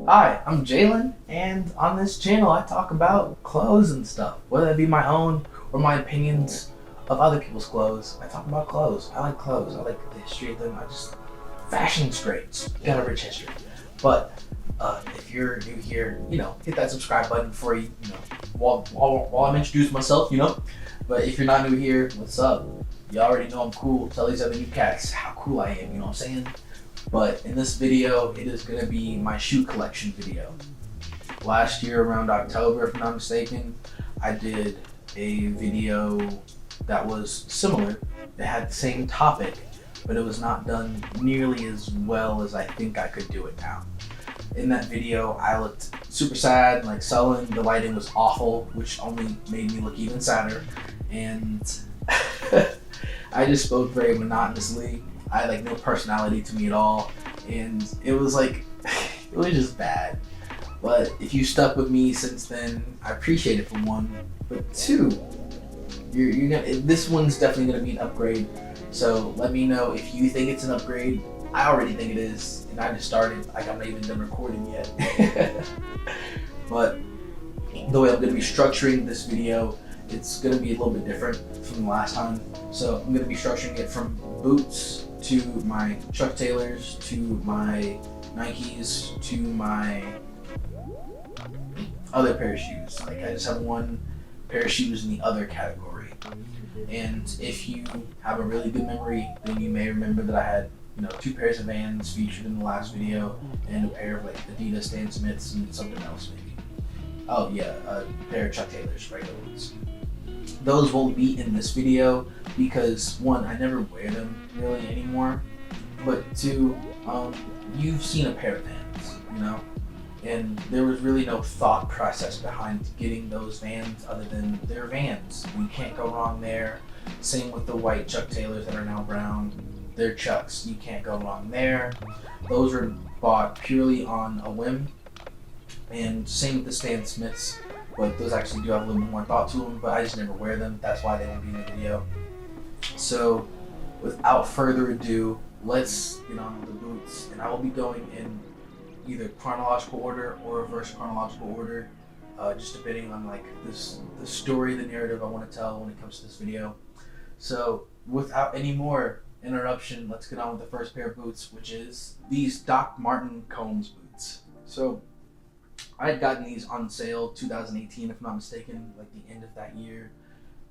Hi, I'm Jalen, and on this channel I talk about clothes and stuff, whether it be my own or my opinions of other people's clothes. I talk about clothes. I like clothes. I like the history of them. Fashion's great. It's got a rich history. But if you're new here, hit that subscribe button before while I'm introducing myself, But if you're not new here, what's up? You already know I'm cool. Tell these other new cats how cool I am, you know what I'm saying? But in this video, it is going to be my shoe collection video. Last year around October, if I'm not mistaken, I did a video that was similar. It had the same topic, but it was not done nearly as well as I think I could do it now. In that video, I looked super sad, like sullen. The lighting was awful, which only made me look even sadder. And I just spoke very monotonously. I had no personality to me at all, and it was it was just bad. But if you stuck with me since then, I appreciate it for one. But two, this one's definitely gonna be an upgrade. So let me know if you think it's an upgrade. I already think it is, and I just started. I'm not even done recording yet. But the way I'm gonna be structuring this video, it's gonna be a little bit different from the last time. So I'm gonna be structuring it from boots to my Chuck Taylors, to my Nikes, to my other pair of shoes. I just have one pair of shoes in the other category. And if you have a really good memory, then you may remember that I had, two pairs of Vans featured in the last video, and a pair of Adidas Stan Smiths and something else maybe. Oh yeah, a pair of Chuck Taylors, regular ones. Those won't be in this video because one, I never wear them really anymore, but two, you've seen a pair of Vans, and there was really no thought process behind getting those Vans other than they're Vans. You can't go wrong there. Same with the white Chuck Taylors that are now brown. They're Chucks. You can't go wrong there. Those were bought purely on a whim. And same with the Stan Smiths, but those actually do have a little bit more thought to them, but I just never wear them. That's why they won't be in the video. So without further ado, let's get on with the boots, and I will be going in either chronological order or reverse chronological order, just depending on the story, the narrative I want to tell when it comes to this video. So without any more interruption, let's get on with the first pair of boots, which is these Doc Marten Combs boots. So I had gotten these on sale 2018, if I'm not mistaken, the end of that year.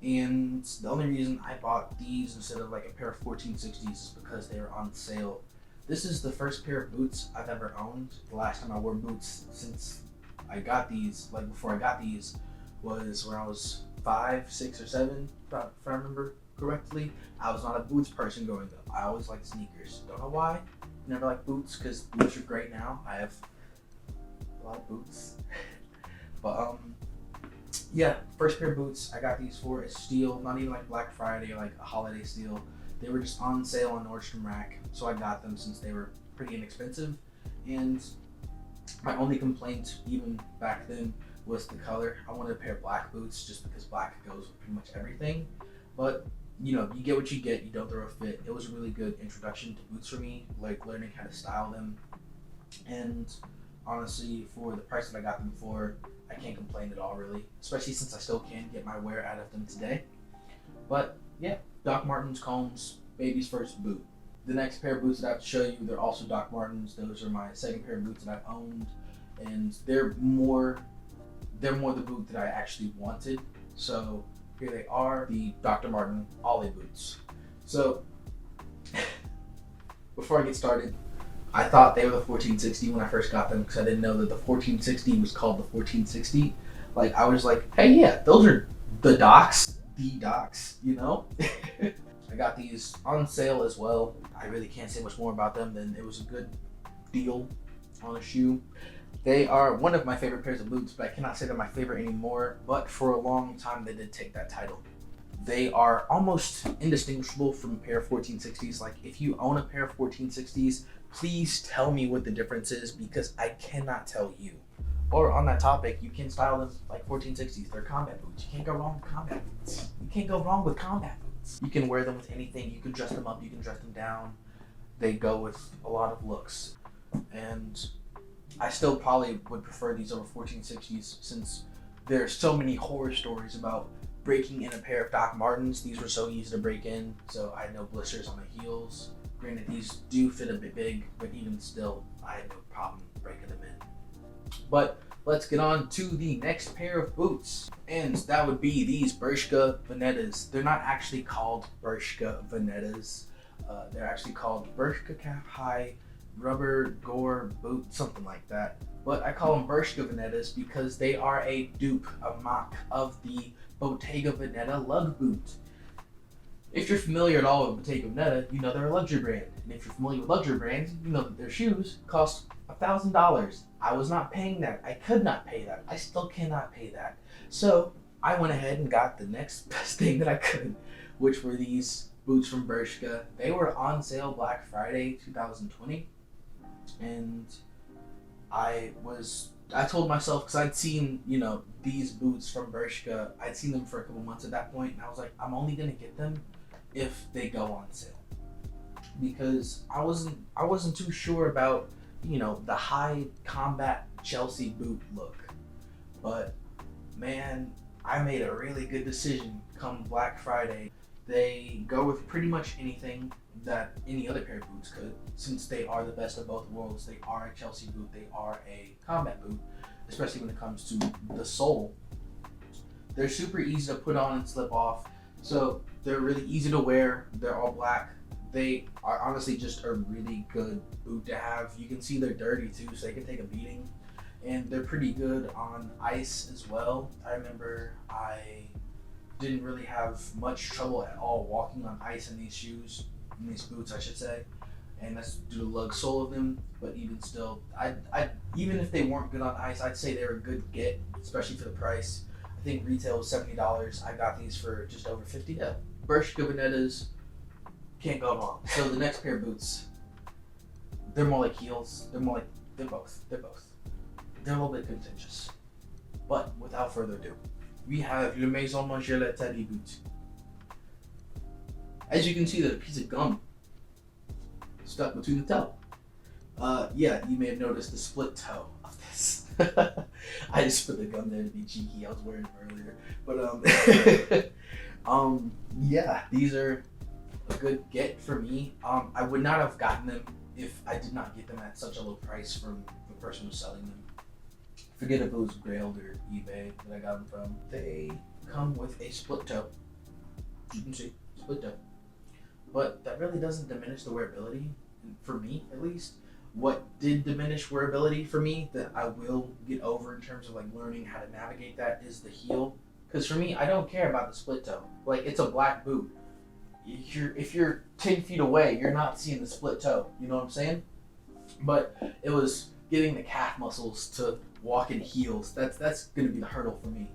And the only reason I bought these instead of a pair of 1460s is because they were on sale. This is the first pair of boots I've ever owned. The last time I wore boots since I got these, before I got these, was when I was 5, 6, or 7, if I remember correctly. I was not a boots person growing up. I always liked sneakers. Don't know why. Never liked boots because boots are great now. I have a lot of boots. But yeah, first pair of boots, I got these for a steal, not even Black Friday or a holiday steal. They were just on sale on Nordstrom Rack, so I got them since they were pretty inexpensive. And my only complaint even back then was the color. I wanted a pair of black boots just because black goes with pretty much everything. But you get what you get, you don't throw a fit. It was a really good introduction to boots for me, learning how to style them. And honestly, for the price that I got them for, I can't complain at all really, especially since I still can get my wear out of them today. But yeah, Doc Martens Combs, baby's first boot. The next pair of boots that I have to show you, they're also Doc Martens. Those are my second pair of boots that I've owned, and they're more the boot that I actually wanted. So here they are, the Dr. Marten Ollie boots. So before I get started, I thought they were the 1460 when I first got them because I didn't know that the 1460 was called the 1460. I was hey, yeah, those are the Docs. The Docs, I got these on sale as well. I really can't say much more about them than it was a good deal on a shoe. They are one of my favorite pairs of boots, but I cannot say they're my favorite anymore. But for a long time, they did take that title. They are almost indistinguishable from a pair of 1460s. If you own a pair of 1460s, please tell me what the difference is because I cannot tell you. Or on that topic, you can style them like 1460s. They're combat boots. You can't go wrong with combat boots. You can't go wrong with combat boots. You can wear them with anything. You can dress them up. You can dress them down. They go with a lot of looks. And I still probably would prefer these over 1460s since there's so many horror stories about breaking in a pair of Doc Martens. These were so easy to break in, so I had no blisters on the heels. Granted, these do fit a bit big, but even still, I had no problem breaking them in. But let's get on to the next pair of boots, and that would be these Bershka Venettas. They're not actually called Bershka Venettas. They're actually called Bershka Calf High Rubber Gore Boot, something like that. But I call them Bershka Venettas because they are a dupe, a mock of the Bottega Veneta lug boot. If you're familiar at all with Bottega Veneta, you know they're a luxury brand. And if you're familiar with luxury brands, you know that their shoes cost $1,000. I was not paying that. I could not pay that. I still cannot pay that. So I went ahead and got the next best thing that I could, which were these boots from Bershka. They were on sale Black Friday 2020. And I told myself, because I'd seen, these boots from Bershka, I'd seen them for a couple months at that point, and I was like, I'm only gonna get them if they go on sale. Because I wasn't too sure about, the high combat Chelsea boot look. But man, I made a really good decision come Black Friday. They go with pretty much anything that any other pair of boots could, since they are the best of both worlds. They are a Chelsea boot, they are a combat boot, especially when it comes to the sole. They're super easy to put on and slip off, so they're really easy to wear. They're all black. They are honestly just a really good boot to have. You can see they're dirty too, so they can take a beating, and they're pretty good on ice as well. I remember I didn't really have much trouble at all walking on ice in these shoes, in these boots I should say, and that's due to the lug sole of them. But even still, I even if they weren't good on ice, I'd say they were a good get, especially for the price. I think retail was $70. I got these for just over $50. Yeah. Bershka Venettas, can't go wrong. So the next pair of boots, they're more like heels. They're both. They're a little bit contentious. But without further ado, we have Le Maison Margiela Teddy boot. As you can see, there's a piece of gum stuck between the toe. Yeah, you may have noticed the split toe of this. I just put the gum there to be cheeky. I was wearing them earlier, but yeah, these are a good get for me. I would not have gotten them if I did not get them at such a low price from the person who's selling them. Forget if it was Grailed or eBay that I got them from. They come with a split toe. You can see, split toe. But that really doesn't diminish the wearability, for me at least. What did diminish wearability for me that I will get over in terms of like learning how to navigate that is the heel. Because for me, I don't care about the split toe. Like, it's a black boot. If you're 10 feet away, you're not seeing the split toe. You know what I'm saying? But it was getting the calf muscles to walk in heels. That's going to be the hurdle for me.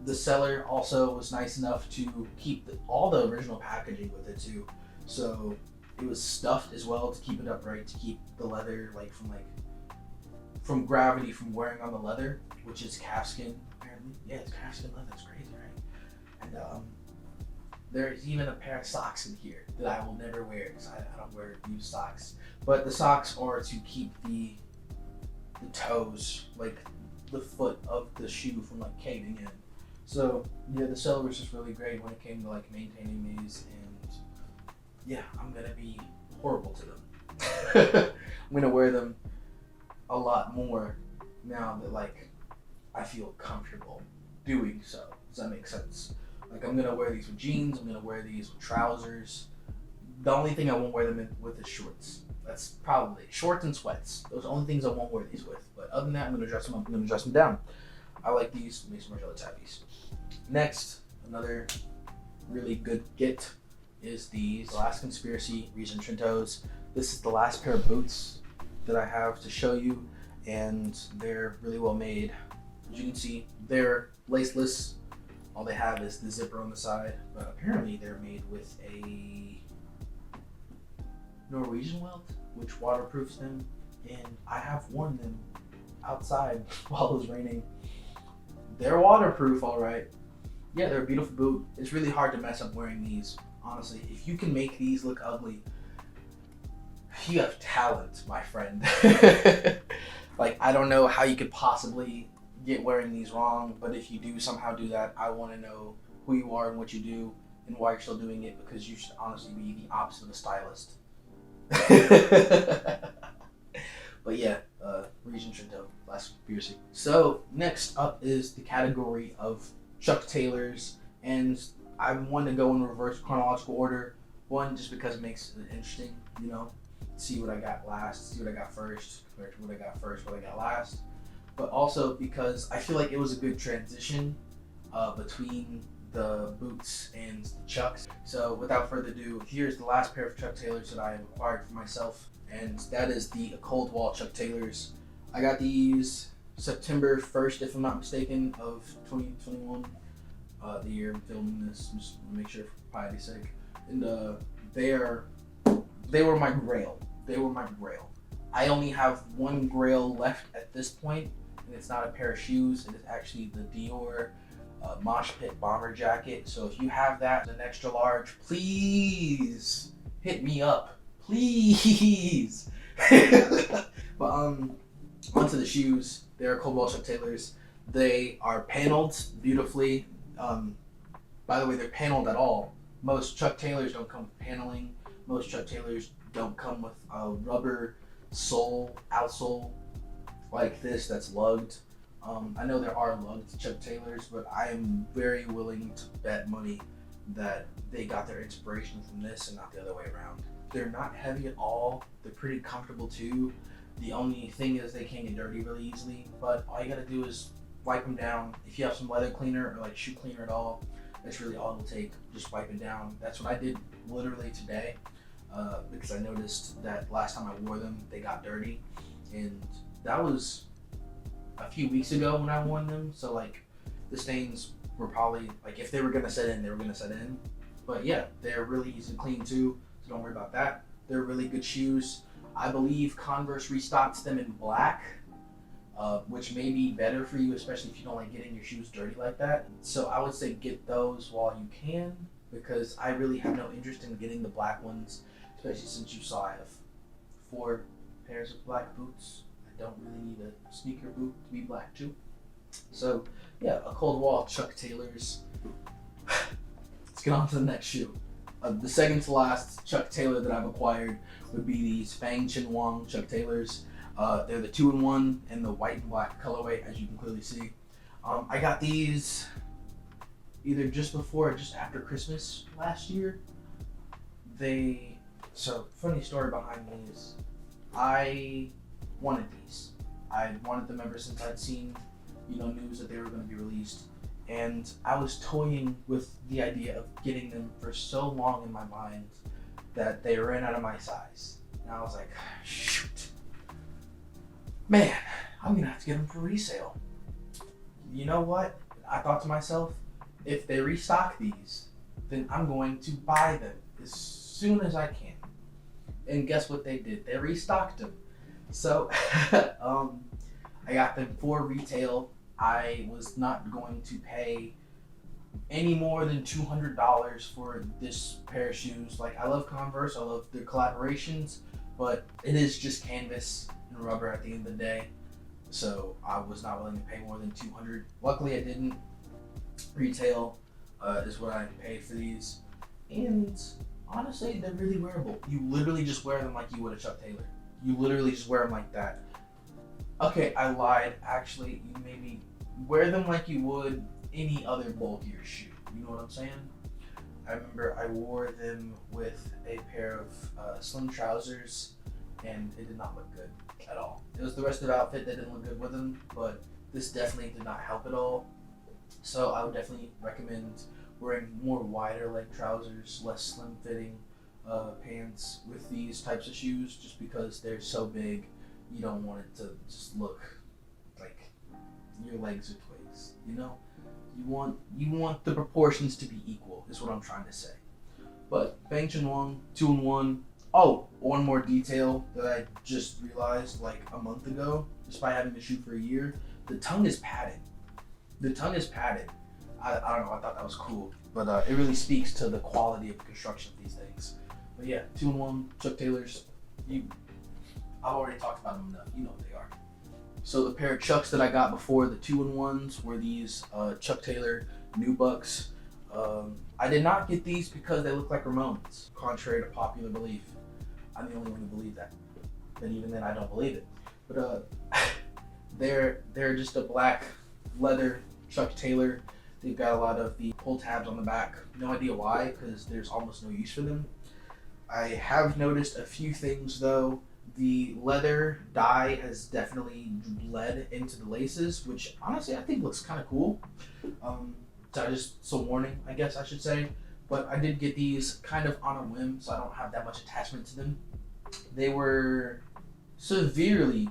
The seller also was nice enough to keep all the original packaging with it too. So it was stuffed as well to keep it upright, to keep the leather from gravity from wearing on the leather, which is calfskin apparently. Yeah, it's calfskin leather. It's crazy, right? And there's even a pair of socks in here that I will never wear because I don't wear used socks. But the socks are to keep the toes, like the foot of the shoe, from like caving in. So yeah, the seller was just really great when it came to like maintaining these, and yeah, I'm gonna be horrible to them. I'm gonna wear them a lot more now that like I feel comfortable doing so. Does that make sense? Like, I'm gonna wear these with jeans, I'm gonna wear these with trousers. The only thing I won't wear them with is shorts. That's probably shorts and sweats. Those are the only things I won't wear these with. But other than that, I'm gonna dress them up, I'm gonna dress them down. I like these Maison Margiela tabbies. Next, another really good get is these Last Conspiracy Reason Trentos. This is the last pair of boots that I have to show you, and they're really well made. As you can see, they're laceless. All they have is the zipper on the side, but apparently they're made with a Norwegian welt, which waterproofs them, and I have worn them outside while it was raining. They're waterproof, all right. Yeah, they're a beautiful boot. It's really hard to mess up wearing these. Honestly, if you can make these look ugly, you have talent, my friend. Like, I don't know how you could possibly get wearing these wrong, but if you do somehow do that, I want to know who you are and what you do and why you're still doing it, because you should honestly be the opposite of a stylist. But yeah, Regent Trinto, last conspiracy. So next up is the category of Chuck Taylors, and I want to go in reverse chronological order. One, just because it makes it interesting, you know, see what I got last, see what I got first, compared to what I got first, what I got last. But also because I feel like it was a good transition between the boots and the Chucks. So without further ado, here's the last pair of Chuck Taylors that I have acquired for myself, and that is the Cold Wall Chuck Taylors. I got these September 1st, if I'm not mistaken, of 2021, the year I'm filming this, just to make sure for piety's sake. And they were my grail. They were my grail. I only have one grail left at this point, and it's not a pair of shoes. It is actually the Dior Mosh Pit bomber jacket. So if you have that, an extra large, please hit me up, please. But onto the shoes. They're Cold Wall Chuck Taylors. They are paneled beautifully. By the way, they're paneled at all. Most Chuck Taylors don't come with paneling. Most Chuck Taylors don't come with a rubber sole, outsole like this that's lugged. I know there are lugged Chuck Taylors, but I am very willing to bet money that they got their inspiration from this and not the other way around. They're not heavy at all. They're pretty comfortable too. The only thing is they can get dirty really easily, but all you gotta do is wipe them down. If you have some leather cleaner or like shoe cleaner at all, that's really all it'll take. Just wipe it down. That's what I did literally today, because I noticed that last time I wore them, they got dirty, and that was a few weeks ago when I wore them. So like, the stains were probably like, if they were gonna set in, they were gonna set in. But yeah, they're really easy to clean too, so don't worry about that. They're really good shoes. I believe Converse restocks them in black, which may be better for you, especially if you don't like getting your shoes dirty like that. So I would say get those while you can, because I really have no interest in getting the black ones, especially since you saw I have 4 pairs of black boots. I don't really need a sneaker boot to be black too. So yeah, a Cold Wall Chuck Taylors. Let's get on to the next shoe. The second to last Chuck Taylor that I've acquired would be these Fang Chin Wong Chuck Taylors. They're the 2-in-1 and the white and black colorway, as you can clearly see. I got these either just before or just after Christmas last year. So funny story behind these. I wanted these. I wanted them ever since I'd seen, news that they were going to be released. And I was toying with the idea of getting them for so long in my mind that they ran out of my size. And I was like, shoot. Man, I'm going to have to get them for resale. You know what? I thought to myself, if they restock these, then I'm going to buy them as soon as I can. And guess what they did? They restocked them. So I got them for retail. I was not going to pay any more than $200 for this pair of shoes. Like, I love Converse, I love their collaborations, but it is just canvas and rubber at the end of the day. So I was not willing to pay more than $200. Luckily I didn't. Retail is what I paid for these. And honestly, they're really wearable. You literally just wear them like you would a Chuck Taylor. You literally just wear them like that. Okay, I lied. Actually, you maybe wear them like you would any other bulkier shoe. You know what I'm saying? I remember I wore them with a pair of slim trousers, and it did not look good at all. It was the rest of the outfit that didn't look good with them, but this definitely did not help at all. So I would definitely recommend wearing more wider leg trousers, less slim fitting pants with these types of shoes, just because they're so big. You don't want it to just look like your legs are twigs, You want the proportions to be equal, is what I'm trying to say. But Fang Chin Wong, 2-in-1. Oh, one more detail that I just realized like a month ago, despite having the shoe for a year. The tongue is padded. I don't know, I thought that was cool. But it really speaks to the quality of the construction of these things. But yeah, 2-in-1, Chuck Taylors. I've already talked about them enough. You know what they are. So the pair of Chucks that I got before, the 2-in-1s, were these Chuck Taylor Nubucks. I did not get these because they look like Ramones, contrary to popular belief. I'm the only one who believes that. But even then, I don't believe it. But they're just a black leather Chuck Taylor. They've got a lot of the pull tabs on the back. No idea why, because there's almost no use for them. I have noticed a few things though. The leather dye has definitely bled into the laces, which honestly I think looks kind of cool. So warning, I guess I should say. But I did get these kind of on a whim, so I don't have that much attachment to them. They were severely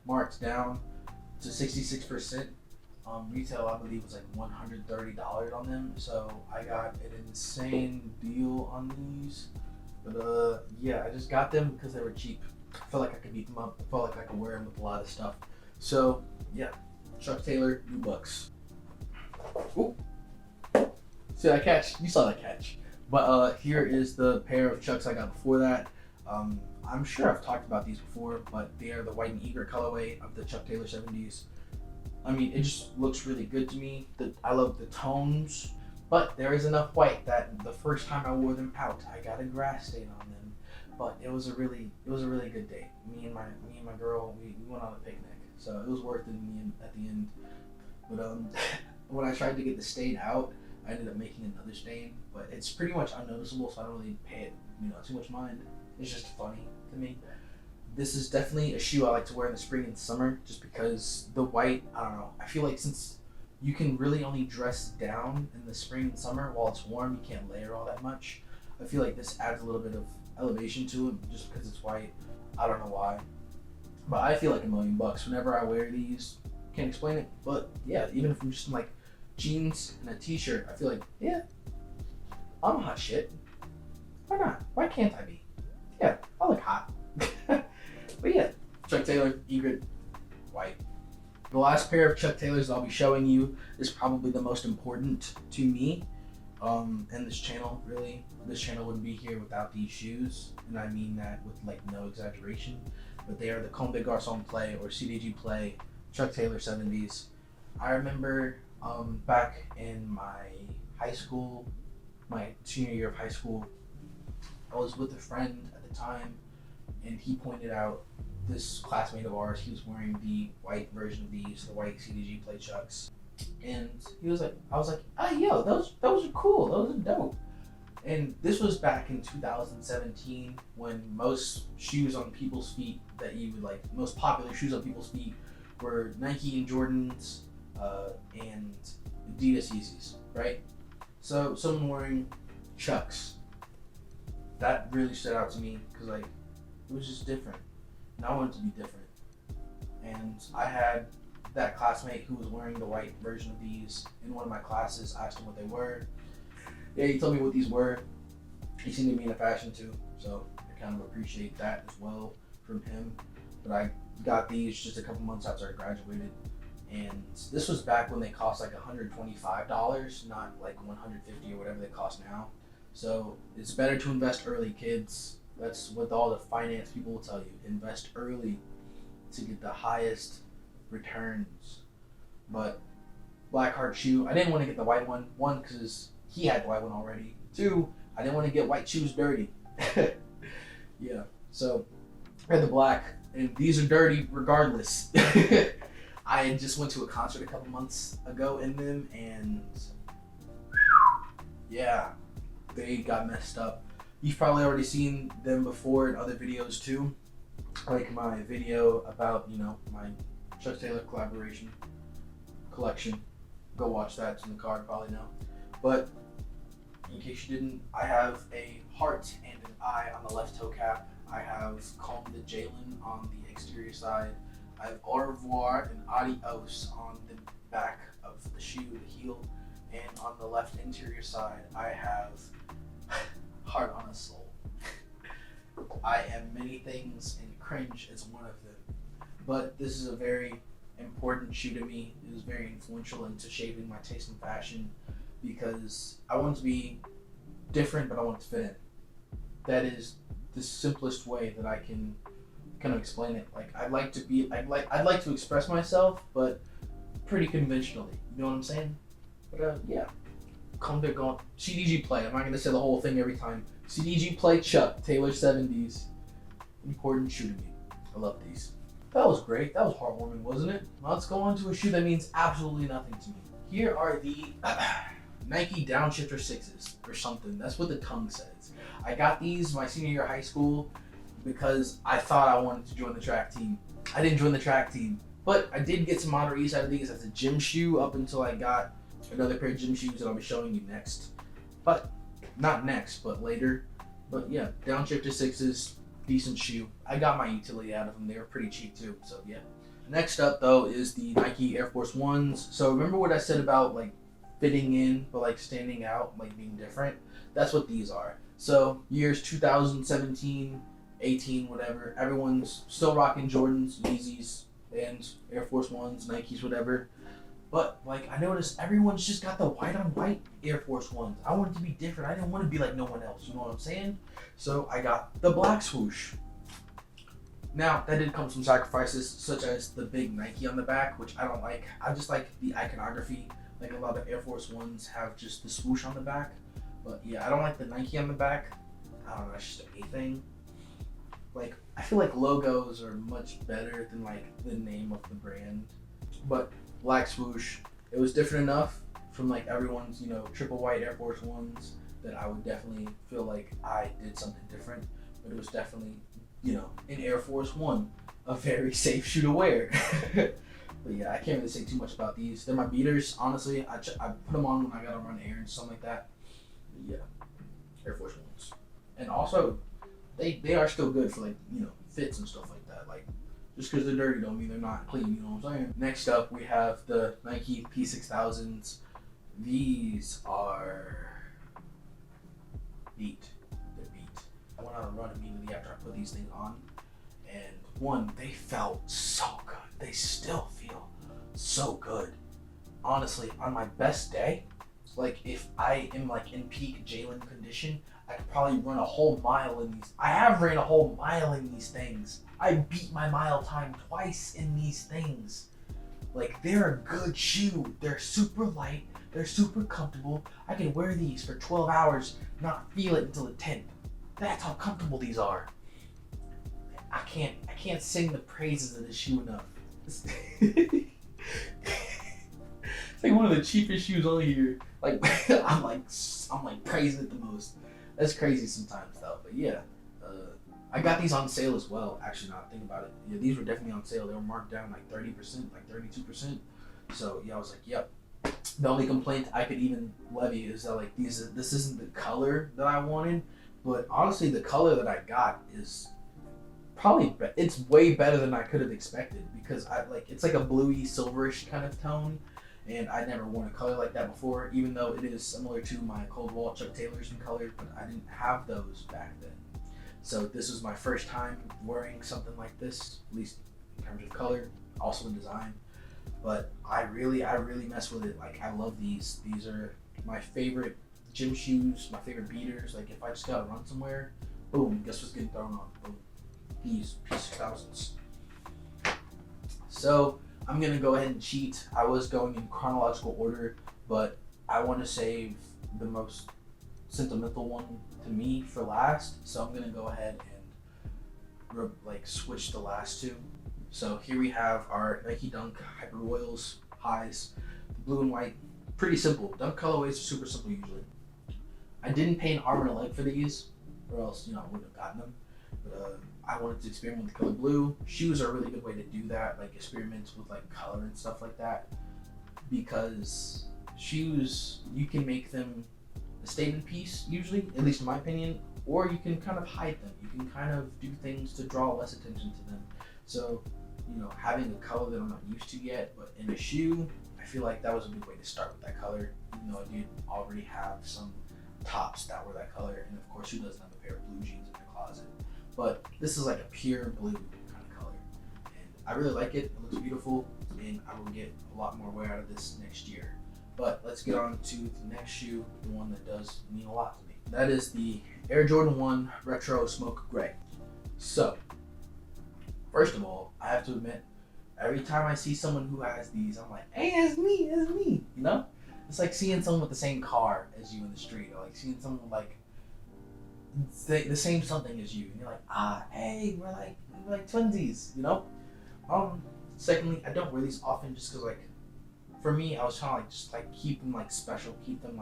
marked down to 66%. Retail, I believe, was like $130 on them, so I got an insane deal on these. But yeah, I just got them because they were cheap. I felt like I could beat them up. I felt like I could wear them with a lot of stuff. So yeah, Chuck Taylor Nubucks. Ooh, see that catch? You saw that catch. But here is the pair of Chucks I got before that. I'm sure I've talked about these before, but they are the white and egret colorway of the Chuck Taylor 70s. I mean, it just looks really good to me. I love the tones, but there is enough white that the first time I wore them out, I got a grass stain on them. But it was a really good day. Me and my girl, we went on a picnic, so it was worth it at the end. But when I tried to get the stain out, I ended up making another stain. But it's pretty much unnoticeable, so I don't really pay it too much mind. It's just funny to me. This is definitely a shoe I like to wear in the spring and summer, just because the white, I don't know, I feel like since you can really only dress down in the spring and summer while it's warm, you can't layer all that much. I feel like this adds a little bit of elevation to it just because it's white. I don't know why. But I feel like $1,000,000 whenever I wear these. Can't explain it, but yeah, even if I'm just in like jeans and a t-shirt, I feel like, yeah, I'm hot shit. Why not? Why can't I be? Yeah, I look hot. But yeah, Chuck Taylor, egret, white. The last pair of Chuck Taylors I'll be showing you is probably the most important to me in this channel, really. This channel wouldn't be here without these shoes, and I mean that with like no exaggeration. But they are the Comme des Garçons Play or CDG Play Chuck Taylor 70s. I remember back in my high school, my senior year of high school, I was with a friend at the time, and he pointed out this classmate of ours, he was wearing the white version of these, the white CDG Play Chucks. And he was like, I was like, yo, those are cool, those are dope. And this was back in 2017 when most shoes on people's feet that you would like, most popular shoes on people's feet were Nike and Jordans and Adidas Yeezys, right? So someone wearing Chucks, that really stood out to me because like it was just different, and I wanted to be different. And I had that classmate who was wearing the white version of these in one of my classes. I asked him what they were. Yeah, he told me what these were. He seemed to be into fashion too, so I kind of appreciate that as well from him. But I got these just a couple months after I graduated, and this was back when they cost like $125, not like $150 or whatever they cost now. So it's better to invest early, kids. That's what all the finance people will tell you. Invest early to get the highest returns. But Blackheart shoe, I didn't want to get the white one. One, because he had the white one already. Two, I didn't want to get white shoes dirty. Yeah, so I had the black, and these are dirty regardless. I just went to a concert a couple months ago in them, and yeah, they got messed up. You've probably already seen them before in other videos too, like my video about my Chuck Taylor collaboration collection. Go watch that. It's in the card, probably know. But in case you didn't, I have a heart and an eye on the left toe cap. I have Comme de Jalen on the exterior side. I have au revoir and adios on the back of the shoe, the heel. And on the left interior side, I have heart on a soul. I am many things, and cringe is one of them. But this is a very important shoe to me. It was very influential into shaping my taste in fashion because I want to be different, but I want to fit in. That is the simplest way that I can kind of explain it. Like I'd like to express myself, but pretty conventionally. You know what I'm saying? But yeah. Come to going CDG play. I'm not gonna say the whole thing every time. CDG play Chuck Taylor 70s. Important shoe to me. I love these. That was great. That was heartwarming, wasn't it? Now let's go on to a shoe that means absolutely nothing to me. Here are the Nike Downshifter 6s or something. That's what the tongue says. I got these my senior year of high school because I thought I wanted to join the track team. I didn't join the track team, but I did get some moderate use out of these as a gym shoe up until I got another pair of gym shoes that I'll be showing you next. But not next, but later. But yeah, Downshifter 6s, decent shoe. I got my utility out of them. They were pretty cheap too, so yeah. Next up though is the Nike Air Force Ones. So remember what I said about like fitting in but like standing out, like being different? That's what these are. So years 2017, 18, whatever, everyone's still rocking Jordans, Yeezys, and Air Force Ones, Nikes, whatever. But like I noticed everyone's just got the white on white Air Force Ones. I wanted to be different. I didn't want to be like no one else, you know what I'm saying? So I got the black swoosh. Now that did come some sacrifices, such as the big Nike on the back, which I don't like. I just like the iconography. Like a lot of Air Force Ones have just the swoosh on the back. But yeah, I don't like the Nike on the back. I don't know, it's just a thing. Like I feel like logos are much better than like the name of the brand. But black swoosh, it was different enough from like everyone's, you know, triple white Air Force Ones that I would definitely feel like I did something different. But it was definitely, you know, an Air Force One, a very safe shoe to wear. But yeah, I can't really say too much about these. They're my beaters, honestly. I put them on when I gotta run errands, something like that. But yeah, Air Force Ones. And also, they are still good for like, you know, fits and stuff like that. Like, just because they're dirty don't mean they're not clean, you know what I'm saying? Next up, we have the Nike P6000s. These are beat. They're beat. I went on a run immediately after I put these things on. And one, they felt so good. They still feel so good. Honestly, on my best day, like if I am like in peak Jalen condition, I could probably run a whole mile in these. I have ran a whole mile in these things. I beat my mile time twice in these things. Like they're a good shoe. They're super light. They're super comfortable. I can wear these for 12 hours, not feel it until the 10th. That's how comfortable these are. I can't sing the praises of this shoe enough. It's like one of the cheapest shoes on here. Like I'm like praising it the most. That's crazy sometimes though. But yeah, I got these on sale as well. Actually, now I think about it, yeah, these were definitely on sale. They were marked down like 30%, like 32%. So yeah, I was like, yep. The only complaint I could even levy is that like this isn't the color that I wanted, but honestly, the color that I got is probably it's way better than I could have expected because it's like a bluey silverish kind of tone, and I never worn a color like that before. Even though it is similar to my Cold Wall Chuck Taylors in color, but I didn't have those back then. So this was my first time wearing something like this, at least in terms of color, also in design. But I really mess with it. Like I love these. These are my favorite gym shoes, my favorite beaters. Like if I just gotta run somewhere, boom, guess what's getting thrown on? Boom. These P6000s. So I'm gonna go ahead and cheat. I was going in chronological order, but I want to save the most sentimental one to me for last. So I'm gonna go ahead and switch the last two. So here we have our Nike Dunk Hyper Royals highs, blue and white. Pretty simple. Dunk colorways are super simple usually. I didn't pay an arm and a leg for these, or else I wouldn't have gotten them. But I wanted to experiment with the color blue. Shoes are a really good way to do that, like experiments with like color and stuff like that. Because shoes, you can make them a statement piece usually, at least in my opinion, or you can kind of hide them. You can kind of do things to draw less attention to them. So, having a color that I'm not used to yet, but in a shoe, I feel like that was a good way to start with that color, even though I did already have some tops that were that color, and of course, who doesn't have a pair of blue jeans in their closet? But this is like a pure blue kind of color, and I really like it. It looks beautiful, and I will get a lot more wear out of this next year. But let's get on to the next shoe, the one that does mean a lot to me. That is the Air Jordan 1 Retro Smoke Gray. So, First of all, I have to admit, every time I see someone who has these, I'm like, hey, it's me, it's me. You know? It's like seeing someone with the same car as you in the street, or like seeing someone like the same something as you, and you're like, hey, we're like twinsies, you know. Secondly, I don't wear these often just because like, for me, I was trying to like just like keep them like special, keep them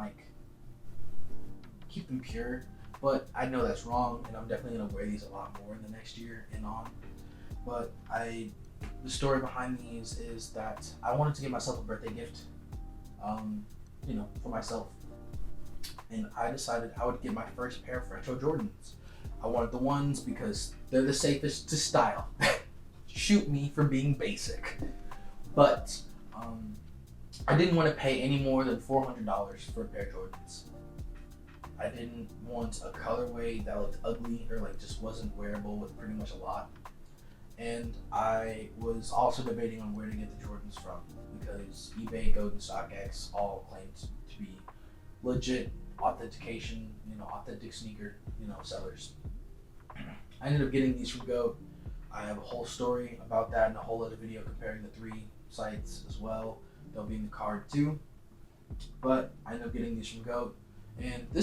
pure. But I know that's wrong, and I'm definitely gonna wear these a lot more in the next year and on. But the story behind these is that I wanted to give myself a birthday gift, for myself. And I decided I would get my first pair of retro Jordans. I wanted the ones because they're the safest to style. Shoot me for being basic. But I didn't want to pay any more than $400 for a pair of Jordans. I didn't want a colorway that looked ugly or like just wasn't wearable with pretty much a lot. And I was also debating on where to get the Jordans from because eBay, Goat, and StockX all claimed to be legit authentic sneaker, sellers. I ended up getting these from Goat. I have a whole story about that and a whole other video comparing the 3 sites as well. They'll be in the card too. But I ended up getting these from Goat. And the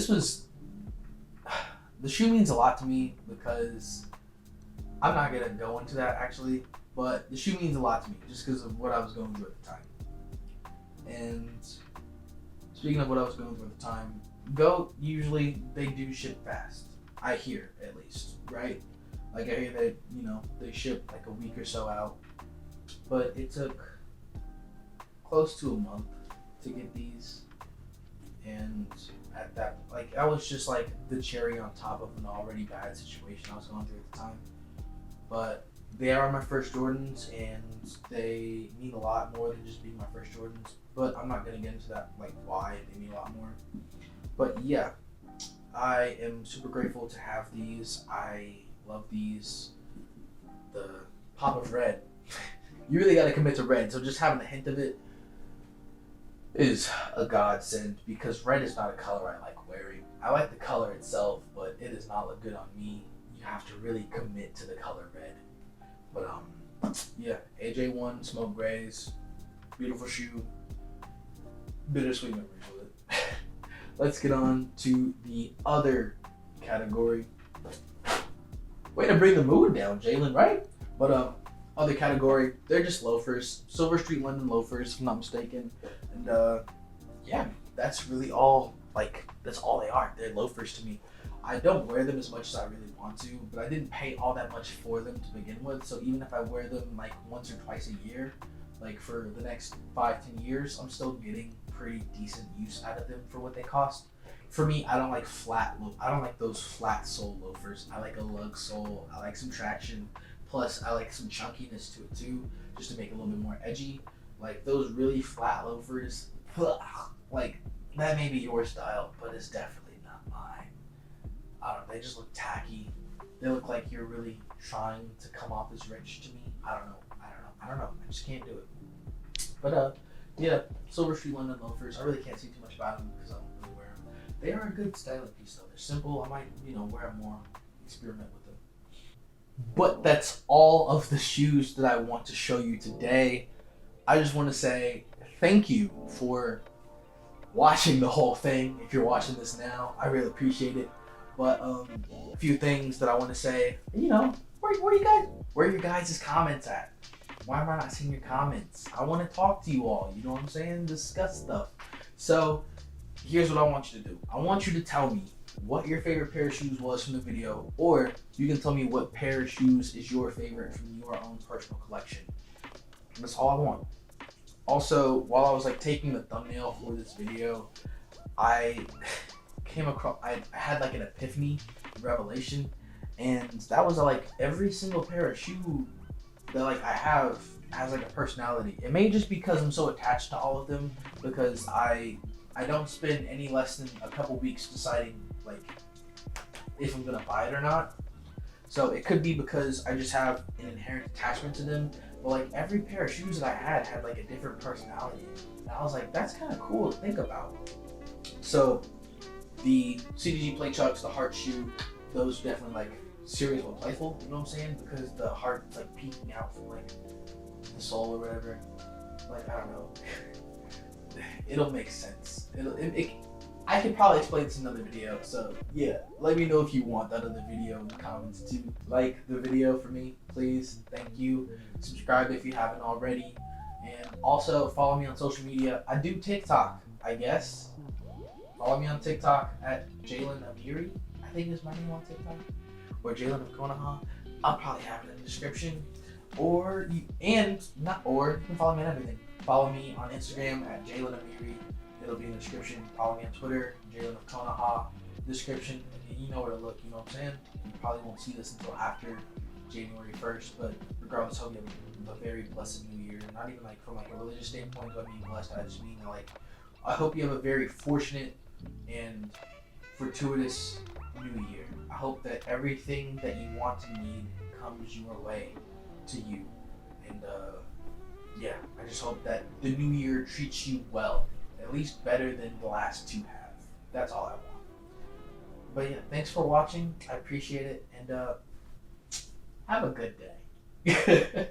shoe means a lot to me because I'm not gonna go into that actually, but the shoe means a lot to me just because of what I was going through at the time. And speaking of what I was going through at the time, Goat, usually they do ship fast. I hear, at least, right? Like I hear that, they ship like a week or so out, but it took close to a month to get these. And at that, like, I was just like the cherry on top of an already bad situation I was going through at the time. But they are my first Jordans, and they mean a lot more than just being my first Jordans. But I'm not gonna get into that, like why they mean a lot more. But yeah, I am super grateful to have these. I love these. The pop of red. You really gotta commit to red, so just having a hint of it is a godsend because red is not a color I like wearing. I like the color itself, but it does not look good on me. You have to really commit to the color red. But yeah, AJ1 Smoke Grays, beautiful shoe, bittersweet memories with it. Let's get on to the other category. Way to bring the mood down, Jalen, right? But other category, they're just loafers, Silver Street London loafers, if I'm not mistaken. And yeah, that's really all. Like that's all they are. They're loafers to me. I don't wear them as much as I really want to, but I didn't pay all that much for them to begin with. So even if I wear them like once or twice a year, like for the next 5-10 years, I'm still getting pretty decent use out of them for what they cost. For me, I don't like I don't like those flat sole loafers. I like a lug sole. I like some traction. Plus, I like some chunkiness to it too, just to make it a little bit more edgy. Like those really flat loafers, like that may be your style, but it's definitely not mine. I don't know, they just look tacky. They look like you're really trying to come off as rich to me. I don't know. I just can't do it. But yeah, Silver Street London loafers. I really can't say too much about them because I don't really wear them. They are a good styling piece though. They're simple. I might, wear them more, experiment with them. But that's all of the shoes that I want to show you today. I just want to say thank you for watching the whole thing. If you're watching this now, I really appreciate it. But a few things that I want to say. Where are your guys' comments at? Why am I not seeing your comments? I want to talk to you all. You know what I'm saying? Discuss stuff. So here's what I want you to do. I want you to tell me what your favorite pair of shoes was from the video, or you can tell me what pair of shoes is your favorite from your own personal collection. That's all I want. Also, while I was like taking the thumbnail for this video, I came across, I had like an epiphany, revelation, and that was like every single pair of shoe that like I have has like a personality. It may just because I'm so attached to all of them, because I don't spend any less than a couple weeks deciding like if I'm gonna buy it or not. So it could be because I just have an inherent attachment to them. But like every pair of shoes that I had like a different personality. And I was like, that's kind of cool to think about. So the CDG Play Chucks, the Heart shoe, those definitely like serious but playful, you know what I'm saying? Because the heart's like peeking out from like the soul or whatever. Like, I don't know. It'll make sense. I could probably explain this in another video, so yeah, let me know if you want that other video in the comments too. Like the video for me, please. Thank you. Subscribe if you haven't already. And also follow me on social media. I do TikTok, I guess. Follow me on TikTok at Jalen Amiri, I think is my name on TikTok. Or Jalen of Konoha. I'll probably have it in the description. You can follow me on everything. Follow me on Instagram at Jalen Amiri. It'll be in the description. Follow me on Twitter, Jalen of Konoha. Description. And you know where to look, you know what I'm saying? You probably won't see this until after January 1st, but regardless, hope you have a very blessed new year. Not even like from like a religious standpoint do I mean blessed. I just mean like I hope you have a very fortunate and fortuitous new year. I hope that everything that you want and need comes your way to you. And yeah, I just hope that the new year treats you well. At least better than the last two have. That's all I want. But yeah, thanks for watching. I appreciate it. And have a good day.